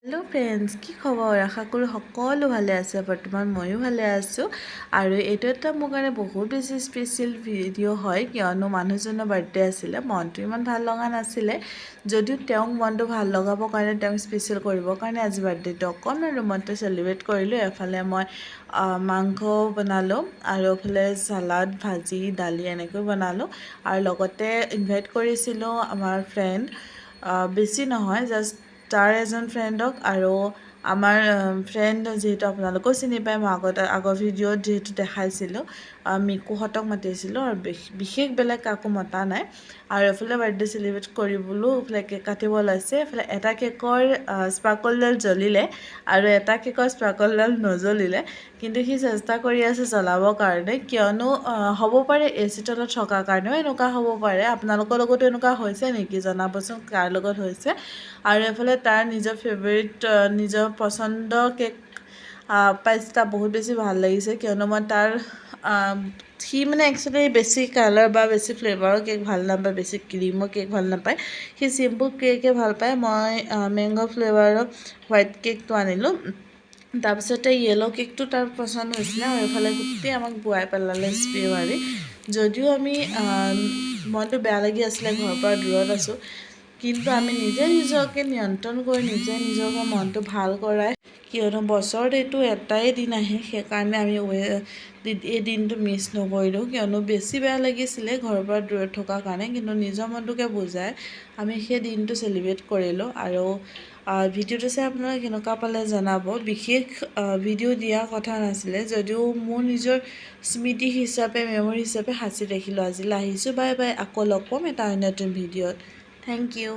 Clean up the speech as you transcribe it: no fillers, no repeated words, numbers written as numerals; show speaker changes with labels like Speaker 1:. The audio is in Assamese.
Speaker 1: হেল্ল' ফ্ৰেণ্ডছ, কি খবৰ? আশা কৰোঁ সকলো ভালে আছে। বৰ্তমান ময়ো ভালে আছোঁ। আৰু এইটো এটা মোৰ কাৰণে বহুত বেছি স্পেচিয়েল ভিডিঅ' হয়, কিয়নো মানুহজনৰ বাৰ্থডে আছিলে। মনটো ইমান ভাল লগা নাছিলে, যদিও তেওঁক মনটো ভাল লগাবৰ কাৰণে, তেওঁক স্পেচিয়েল কৰিবৰ কাৰণে আজি বাৰ্থডেটো অকণমান ৰুমতে চেলিব্ৰেট কৰিলোঁ। এফালে মই মাংস বনালোঁ আৰু এফালে চালাড, ভাজি, দালি এনেকৈ বনালোঁ। আৰু লগতে ইনভাইট কৰিছিলোঁ আমাৰ ফ্ৰেণ্ড, বেছি নহয়, জাষ্ট তাৰ এজন ফ্ৰেণ্ডক আৰু আমাৰ ফ্ৰেণ্ড যিহেতু আপোনালোকেও চিনি পায়, মই আগৰ ভিডিঅ'ত যিহেতু দেখাইছিলোঁ, মিকুহঁতক মাতিছিলোঁ আৰু বিশেষ বেলেগ কাকো মতা নাই। আৰু এফালে বাৰ্থডে চেলিব্ৰেট কৰিবলৈও এফালে কেক কাটিব ওলাইছে। এফালে এটা কেকৰ স্পাৰ্কলডাল জ্বলিলে আৰু এটা কেকৰ স্পাৰ্কলডাল নজ্বলিলে, কিন্তু সি চেষ্টা কৰি আছে জ্বলাবৰ কাৰণে, কিয়নো হ'ব পাৰে AC তলত থকাৰ কাৰণেও এনেকুৱা হ'ব পাৰে। আপোনালোকৰ লগতো এনেকুৱা হৈছে নেকি? জনাবচোন কাৰ লগত হৈছে। আৰু এফালে তাৰ নিজৰ ফেভৰেট, নিজৰ পচন্দৰ কেক পাইছে। তাৰ বহুত বেছি ভাল লাগিছে, কিয়নো মই তাৰ সি মানে একচুৱেলি বেছি কালাৰ বা বেছি ফ্লেভাৰৰ কেক ভাল নাপায়, বেছি ক্ৰীমৰ কেক ভাল নাপায়। সি চিম্পুল কেকে ভাল পায়। মই মেংগ' ফ্লেভাৰৰ হোৱাইট কেকটো আনিলোঁ। তাৰপিছতে য়েল' কেকটো তাৰ পচন্দ হৈছিলে, আৰু এইফালে গোটেই আমাক বুৱাই পেলালে স্প্ৰে মাৰি। যদিও আমি মনটো বেয়া লাগি আছিলে, ঘৰৰ পৰা দূৰত আছোঁ, কিন্তু আমি নিজে নিজকে নিয়ন্ত্ৰণ কৰি নিজে নিজকে মনটো ভাল কৰাই, কিয়নো বছৰত এইটো এটাই দিন আহে, সেইকাৰণে আমি এই দিনটো মিছ নকৰিলোঁ। কিয়নো বেছি বেয়া লাগিছিলে ঘৰৰ পৰা দূৰত থকাৰ কাৰণে, কিন্তু নিজৰ মনটোকে বুজাই আমি সেই দিনটো চেলিব্ৰেট কৰিলোঁ। আৰু ভিডিঅ'টো চাই আপোনালোকে কেনেকুৱা পালে জনাব। বিশেষ ভিডিঅ' দিয়া কথা নাছিলে, যদিও মোৰ নিজৰ স্মৃতি হিচাপে, মেমৰি হিচাপে সাঁচি ৰাখিলোঁ। আজিলৈ আহিছোঁ, বাই বাই। আকৌ লগ পাম এটা অন্য ভিডিঅ'ত। Thank U.